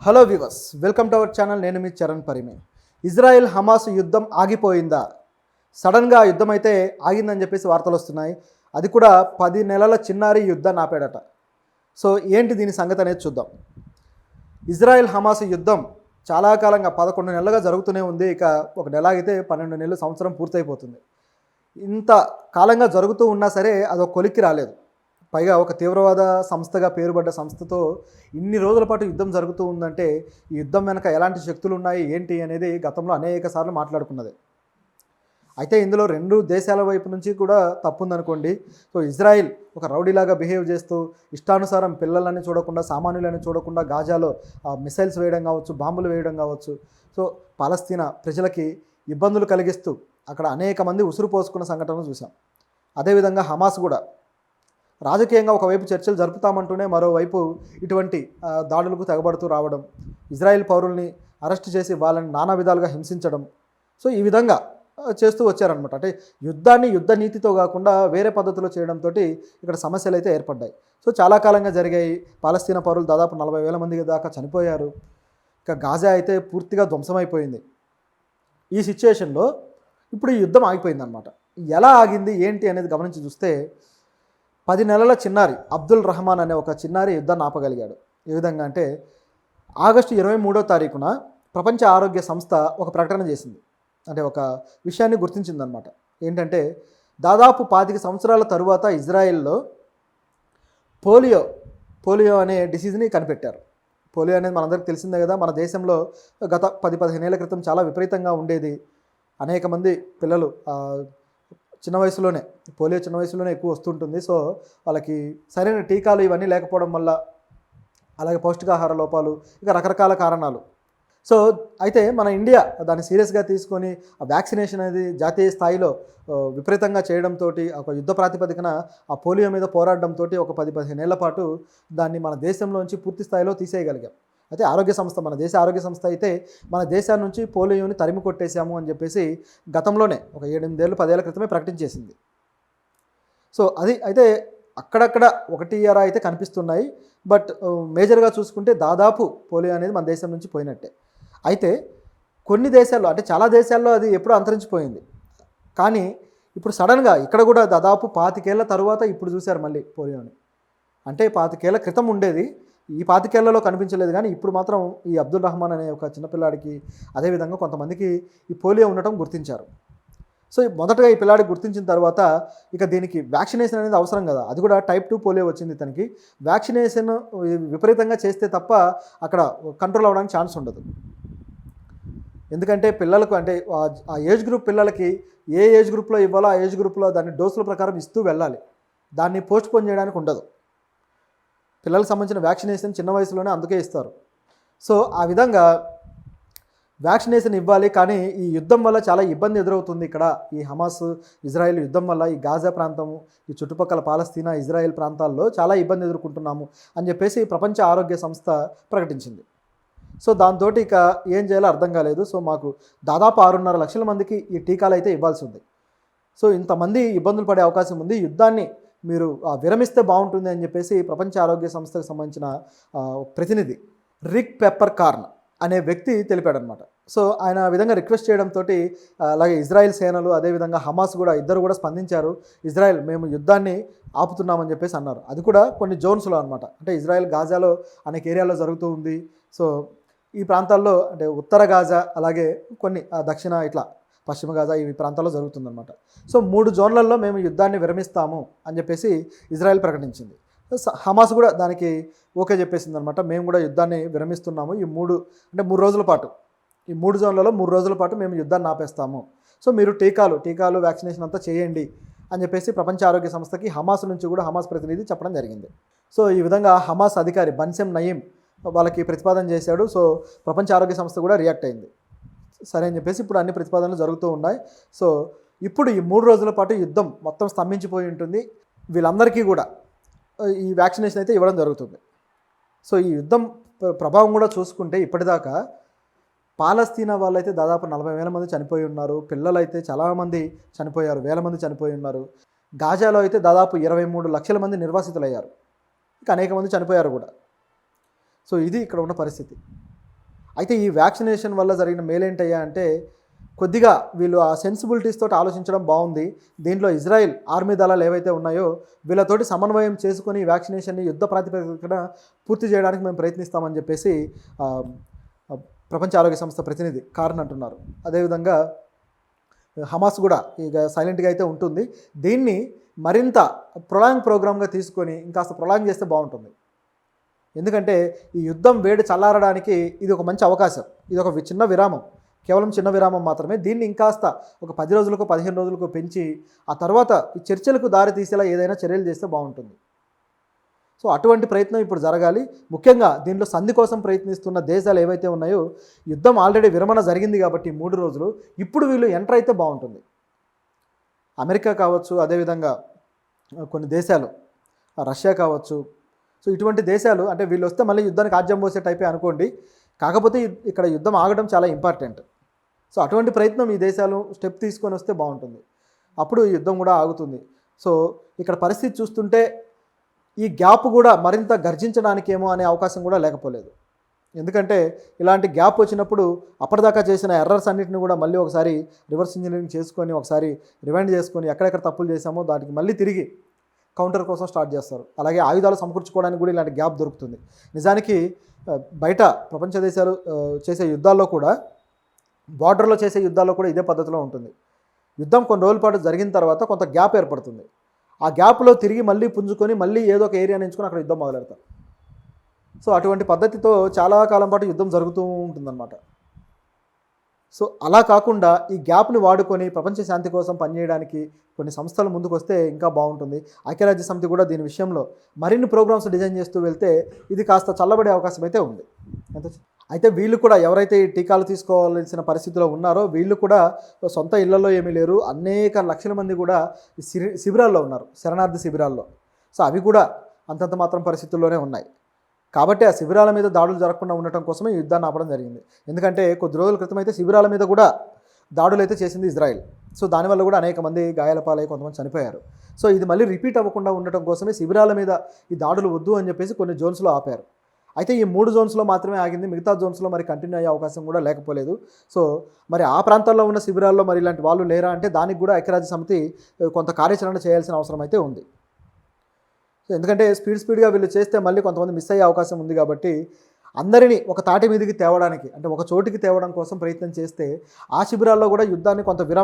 Hello viewers, welcome to our channel. నేను మీ Charan పరిమే. Israel Hamas యుద్ధం ఆగిపోయిందా? సడన్గా యుద్ధం అయితే ఆగిందని చెప్పేసి వార్తలు వస్తున్నాయి. అది కూడా 10 నెలల చిన్నారి యుద్ధాన్ని ఆపాడట. సో ఏంటి దీని సంగతి అనేది చూద్దాం. ఇజ్రాయెల్ హమాస్ యుద్ధం చాలా కాలంగా 11 నెలలుగా జరుగుతూనే ఉంది. ఇక ఒక నెల ఆగితే 12 నెలలు, సంవత్సరం పూర్తయిపోతుంది. ఇంత కాలంగా జరుగుతూ ఉన్నా సరే అదొక కొలిక్కి రాలేదు. పైగా ఒక తీవ్రవాద సంస్థగా పేరుపడ్డ సంస్థతో ఇన్ని రోజుల పాటు యుద్ధం జరుగుతూ ఉందంటే ఈ యుద్ధం వెనక ఎలాంటి శక్తులు ఉన్నాయి ఏంటి అనేది గతంలో అనేక సార్లు మాట్లాడుకున్నది. అయితే ఇందులో రెండు దేశాల వైపు నుంచి కూడా తప్పుందనుకోండి. సో ఇజ్రాయిల్ ఒక రౌడీలాగా బిహేవ్ చేస్తూ ఇష్టానుసారం పిల్లలని చూడకుండా, సామాన్యులని చూడకుండా గాజాలో మిసైల్స్ వేయడం కావచ్చు, బాంబులు వేయడం కావచ్చు, సో పాలస్తీనా ప్రజలకి ఇబ్బందులు కలిగిస్తూ అక్కడ అనేక మంది ఉసురు పోసుకున్న సంఘటనలు చూసాం. అదేవిధంగా హమాస్ కూడా రాజకీయంగా ఒకవైపు చర్చలు జరుపుతామంటూనే మరోవైపు ఇటువంటి దాడులకు తెగబడుతూ రావడం, ఇజ్రాయెల్ పౌరుల్ని అరెస్ట్ చేసి వాళ్ళని నానా విధాలుగా హింసించడం, సో ఈ విధంగా చేస్తూ వచ్చారనమాట. అంటే యుద్ధాన్ని యుద్ధ నీతితో కాకుండా వేరే పద్ధతిలో చేయడంతో ఇక్కడ సమస్యలు అయితే ఏర్పడ్డాయి. సో చాలా కాలంగా జరిగాయి. పాలస్తీనా పౌరులు దాదాపు 40,000 మంది దాకా చనిపోయారు. ఇక గాజా అయితే పూర్తిగా ధ్వంసమైపోయింది. ఈ సిచ్యుయేషన్లో ఇప్పుడు ఈ యుద్ధం ఆగిపోయిందనమాట. ఎలా ఆగింది ఏంటి అనేది గమనించి చూస్తే 10 నెలల చిన్నారి అబ్దుల్ రహమాన్ అనే ఒక చిన్నారి యుద్ధాన్ని ఆపగలిగాడు. ఏ విధంగా అంటే ఆగస్టు 23వ తారీఖున ప్రపంచ ఆరోగ్య సంస్థ ఒక ప్రకటన చేసింది. అంటే ఒక విషయాన్ని గుర్తించిందనమాట. ఏంటంటే దాదాపు 25 సంవత్సరాల తరువాత ఇజ్రాయెల్లో పోలియో అనే డిసీజ్ని కనిపెట్టారు. పోలియో అనేది మనందరికీ తెలిసిందే కదా. మన దేశంలో గత 10-15 ఏళ్ల క్రితం చాలా విపరీతంగా ఉండేది. అనేక మంది పిల్లలు చిన్న వయసులోనే పోలియో చిన్న వయసులోనే ఎక్కువ వస్తుంటుంది. సో వాళ్ళకి సరైన టీకాలు ఇవన్నీ లేకపోవడం వల్ల, అలాగే పౌష్టికాహార లోపాలు, ఇక రకరకాల కారణాలు. సో అయితే మన ఇండియా దాన్ని సీరియస్గా తీసుకొని ఆ వ్యాక్సినేషన్ అనేది జాతీయ స్థాయిలో విపరీతంగా చేయడంతో, ఒక యుద్ధ ప్రాతిపదికన ఆ పోలియో మీద పోరాడడంతో ఒక 10-15 ఏళ్ల పాటు దాన్ని మన దేశంలోంచి పూర్తి స్థాయిలో తీసేయగలిగాం. అయితే ఆరోగ్య సంస్థ, మన దేశ ఆరోగ్య సంస్థ అయితే మన దేశం నుంచి పోలియోని తరిమి కొట్టేశాము అని చెప్పేసి గతంలోనే ఒక 7-8 ఏళ్ళు 10 ఏళ్ల క్రితమే ప్రకటించేసింది. సో అది అయితే అక్కడక్కడ ఒకటి అరా అయితే కనిపిస్తున్నాయి. బట్ మేజర్గా చూసుకుంటే దాదాపు పోలియో అనేది మన దేశం నుంచి పోయినట్టే. అయితే కొన్ని దేశాల్లో, అంటే చాలా దేశాల్లో అది ఎప్పుడూ అంతరించిపోయింది. కానీ ఇప్పుడు సడన్గా ఇక్కడ కూడా దాదాపు 25 ఏళ్ల తరువాత ఇప్పుడు చూశారు మళ్ళీ పోలియోని. అంటే 25 ఏళ్ల క్రితం ఉండేది, ఈ 25 ఏళ్లలో కనిపించలేదు. కానీ ఇప్పుడు మాత్రం ఈ అబ్దుల్ రహమాన్ అనే ఒక చిన్నపిల్లాడికి, అదేవిధంగా కొంతమందికి ఈ పోలియో ఉండటం గుర్తించారు. సో మొదటగా ఈ పిల్లాడికి గుర్తించిన తర్వాత ఇక దీనికి వ్యాక్సినేషన్ అనేది అవసరం కదా. అది కూడా టైప్ 2 పోలియో వచ్చింది తనకి. వ్యాక్సినేషన్ విపరీతంగా చేస్తే తప్ప అక్కడ కంట్రోల్ అవ్వడానికి ఛాన్స్ ఉండదు. ఎందుకంటే పిల్లలకు, అంటే ఆ ఏజ్ గ్రూప్ పిల్లలకి ఏ ఏజ్ గ్రూప్లో ఇవ్వాలో ఆ ఏజ్ గ్రూప్లో దాన్ని డోసుల ప్రకారం ఇస్తూ వెళ్ళాలి. దాన్ని పోస్ట్పోన్ చేయడానికి ఉండదు. పిల్లలకు సంబంధించిన వ్యాక్సినేషన్ చిన్న వయసులోనే అందుకే ఇస్తారు. సో ఆ విధంగా వ్యాక్సినేషన్ ఇవ్వాలి. కానీ ఈ యుద్ధం వల్ల చాలా ఇబ్బంది ఎదురవుతుంది. ఇక్కడ ఈ హమాస్ ఇజ్రాయెల్ యుద్ధం వల్ల ఈ గాజా ప్రాంతము, ఈ చుట్టుపక్కల పాలస్తీనా ఇజ్రాయెల్ ప్రాంతాల్లో చాలా ఇబ్బంది ఎదుర్కొంటున్నాము అని చెప్పేసి ప్రపంచ ఆరోగ్య సంస్థ ప్రకటించింది. సో దాంతో ఇక ఏం చేయాలో అర్థం కాలేదు. సో మాకు దాదాపు 6.5 లక్షల మందికి ఈ టీకాలు అయితే ఇవ్వాల్సి ఉంది. సో ఇంతమంది ఇబ్బందులు పడే అవకాశం ఉంది. యుద్ధాన్ని మీరు విరమిస్తే బాగుంటుంది అని చెప్పేసి ప్రపంచ ఆరోగ్య సంస్థకు సంబంధించిన ప్రతినిధి రిక్ పెప్పర్కార్న్ అనే వ్యక్తి తెలిపాడనమాట. సో ఆయన ఆ విధంగా రిక్వెస్ట్ చేయడంతో అలాగే ఇజ్రాయెల్ సేనలు, అదేవిధంగా హమాస్ కూడా ఇద్దరు కూడా స్పందించారు. ఇజ్రాయెల్ మేము యుద్ధాన్ని ఆపుతున్నామని చెప్పేసి అన్నారు. అది కూడా కొన్ని జోన్స్లో అనమాట. అంటే ఇజ్రాయెల్ గాజాలో అనేక ఏరియాలో జరుగుతూ ఉంది. సో ఈ ప్రాంతాల్లో, అంటే ఉత్తర గాజా, అలాగే కొన్ని దక్షిణ, ఇట్లా పశ్చిమ గాజా, ఈ ప్రాంతాల్లో జరుగుతుందన్నమాట. సో 3 జోన్లలో మేము యుద్ధాన్ని విరమిస్తాము అని చెప్పేసి ఇజ్రాయెల్ ప్రకటించింది. హమాస్ కూడా దానికి ఓకే చెప్పేసింది అనమాట. మేము కూడా యుద్ధాన్ని విరమిస్తున్నాము. ఈ 3 రోజుల పాటు, ఈ 3 జోన్లలో 3 రోజుల పాటు మేము యుద్ధాన్ని ఆపేస్తాము. సో మీరు టీకాలు వ్యాక్సినేషన్ అంతా చేయండి అని చెప్పేసి ప్రపంచ ఆరోగ్య సంస్థకి హమాస్ నుంచి కూడా హమాస్ ప్రతినిధి చెప్పడం జరిగింది. సో ఈ విధంగా హమాస్ అధికారి బన్సెమ్ నయీం వాళ్ళకి ప్రతిపాదన చేశాడు. సో ప్రపంచ ఆరోగ్య సంస్థ కూడా రియాక్ట్ అయింది. సరే అని చెప్పేసి ఇప్పుడు అన్ని ప్రతిపాదనలు జరుగుతూ ఉన్నాయి. సో ఇప్పుడు ఈ 3 రోజుల పాటు యుద్ధం మొత్తం స్తంభించిపోయి ఉంటుంది. వీళ్ళందరికీ కూడా ఈ వ్యాక్సినేషన్ అయితే ఇవ్వడం జరుగుతుంది. సో ఈ యుద్ధం ప్రభావం కూడా చూసుకుంటే ఇప్పటిదాకా పాలస్తీనా వాళ్ళైతే దాదాపు 40,000 మంది చనిపోయి ఉన్నారు. పిల్లలైతే చాలామంది చనిపోయారు, 1,000 మంది చనిపోయి ఉన్నారు. గాజాలో అయితే దాదాపు 23 లక్షల మంది నిర్వాసితులయ్యారు. ఇంకా అనేక మంది చనిపోయారు కూడా. సో ఇది ఇక్కడ ఉన్న పరిస్థితి. అయితే ఈ వ్యాక్సినేషన్ వల్ల జరిగిన మేలేంటయ్యా అంటే కొద్దిగా వీళ్ళు ఆ సెన్సిబిలిటీస్ తోటి ఆలోచించడం బాగుంది. దీంట్లో ఇజ్రాయెల్ ఆర్మీ దళాలు ఏవైతే ఉన్నాయో వీళ్ళతోటి సమన్వయం చేసుకొని ఈ వ్యాక్సినేషన్ని యుద్ధ ప్రాతిపదికన పూర్తి చేయడానికి మేము ప్రయత్నిస్తామని చెప్పేసి ప్రపంచ ఆరోగ్య సంస్థ ప్రతినిధి కారణ్ అంటున్నారు. అదేవిధంగా హమాస్ కూడా ఇక సైలెంట్గా అయితే ఉంటుంది. దీన్ని మరింత ప్రోగ్రామ్గా తీసుకొని ఇంకాస్త ప్రొలాంగ్ చేస్తే బాగుంటుంది. ఎందుకంటే ఈ యుద్ధం వేడి చల్లారడానికి ఇది ఒక మంచి అవకాశం. ఇది ఒక చిన్న విరామం, కేవలం చిన్న విరామం మాత్రమే. దీన్ని ఇంకాస్త ఒక 10 రోజులకు 15 రోజులకు పెంచి ఆ తర్వాత ఈ చర్చలకు దారి తీసేలా ఏదైనా చర్యలు చేస్తే బాగుంటుంది. సో అటువంటి ప్రయత్నం ఇప్పుడు జరగాలి. ముఖ్యంగా దీనిలో సంధి కోసం ప్రయత్నిస్తున్న దేశాలు ఏవైతే ఉన్నాయో యుద్ధం ఆల్రెడీ విరమణ జరిగింది కాబట్టి 3 రోజులు ఇప్పుడు వీళ్ళు ఎంటర్ అయితే బాగుంటుంది. అమెరికా కావచ్చు, అదేవిధంగా కొన్ని దేశాలు, రష్యా కావచ్చు. సో ఇటువంటి దేశాలు అంటే వీళ్ళు వస్తే మళ్ళీ యుద్ధానికి ఆజ్యం పోసే టైపే అనుకోండి. కాకపోతే ఇక్కడ యుద్ధం ఆగడం చాలా ఇంపార్టెంట్. సో అటువంటి ప్రయత్నం ఈ దేశాలు స్టెప్ తీసుకొని వస్తే బాగుంటుంది. అప్పుడు ఈ యుద్ధం కూడా ఆగుతుంది. సో ఇక్కడ పరిస్థితి చూస్తుంటే ఈ గ్యాప్ కూడా మరింత గర్జించడానికేమో అనే అవకాశం కూడా లేకపోలేదు. ఎందుకంటే ఇలాంటి గ్యాప్ వచ్చినప్పుడు అప్పటిదాకా చేసిన ఎర్రర్స్ అన్నింటిని కూడా మళ్ళీ ఒకసారి రివర్స్ ఇంజనీరింగ్ చేసుకొని ఒకసారి రివైండ్ చేసుకొని ఎక్కడెక్కడ తప్పులు చేశామో దానికి మళ్ళీ తిరిగి కౌంటర్ కోసం స్టార్ట్ చేస్తారు. అలాగే ఆయుధాలు సమకూర్చుకోవడానికి కూడా ఇలాంటి గ్యాప్ దొరుకుతుంది. నిజానికి బయట ప్రపంచ దేశాలు చేసే యుద్ధాల్లో కూడా, బార్డర్లో చేసే యుద్ధాల్లో కూడా ఇదే పద్ధతిలో ఉంటుంది. యుద్ధం కొన్ని రోజుల పాటు జరిగిన తర్వాత కొంత గ్యాప్ ఏర్పడుతుంది. ఆ గ్యాప్లో తిరిగి మళ్ళీ పుంజుకొని మళ్ళీ ఏదో ఒక ఏరియాని ఎంచుకొని అక్కడ యుద్ధం మొదలెడతారు. సో అటువంటి పద్ధతితో చాలా కాలం పాటు యుద్ధం జరుగుతూ ఉంటుందన్నమాట. సో అలా కాకుండా ఈ గ్యాప్ని వాడుకొని ప్రపంచ శాంతి కోసం పనిచేయడానికి కొన్ని సంస్థలు ముందుకు వస్తే ఇంకా బాగుంటుంది. ఐక్యరాజ్య సమితి కూడా దీని విషయంలో మరిన్ని ప్రోగ్రామ్స్ డిజైన్ చేస్తూ వెళ్తే ఇది కాస్త చల్లబడే అవకాశం అయితే ఉంది. అయితే వీళ్ళు కూడా ఎవరైతే ఈ టీకాలు తీసుకోవాల్సిన పరిస్థితిలో ఉన్నారో వీళ్ళు కూడా సొంత ఇళ్లలో ఏమీ లేరు. అనేక లక్షల మంది కూడా శిబిరాల్లో ఉన్నారు, శరణార్థి శిబిరాల్లో. సో అవి కూడా అంతంత మాత్రం పరిస్థితుల్లోనే ఉన్నాయి. కాబట్టి ఆ శిబిరాల మీద దాడులు జరగకుండా ఉండటం కోసమే ఈ యుద్ధాన్ని ఆపడం జరిగింది. ఎందుకంటే కొద్ది రోజుల క్రితం అయితే శిబిరాల మీద కూడా దాడులు అయితే చేసింది ఇజ్రాయెల్. సో దానివల్ల కూడా అనేక మంది గాయాల పాలై కొంతమంది చనిపోయారు. సో ఇది మళ్ళీ రిపీట్ అవ్వకుండా ఉండటం కోసమే శిబిరాల మీద ఈ దాడులు వద్దు అని చెప్పేసి కొన్ని జోన్స్లో ఆపారు. అయితే ఈ 3 జోన్స్లో మాత్రమే ఆగింది. మిగతా జోన్స్లో మరి కంటిన్యూ అయ్యే అవకాశం కూడా లేకపోలేదు. సో మరి ఆ ప్రాంతాల్లో ఉన్న శిబిరాల్లో మరి ఇలాంటి వాళ్ళు లేరా అంటే దానికి కూడా ఐక్యరాజ్య సమితి కొంత కార్యాచరణ చేయాల్సిన అవసరం అయితే ఉంది. సో ఎందుకంటే స్పీడ్గా వీళ్ళు చేస్తే మళ్ళీ కొంతమంది మిస్ అయ్యే అవకాశం ఉంది. కాబట్టి అందరినీ ఒక తాటి మీదకి తేవడానికి, అంటే ఒక చోటికి తేవడం కోసం ప్రయత్నం చేస్తే ఆ శిబిరాల్లో కూడా యుద్ధాన్ని కొంత విరామం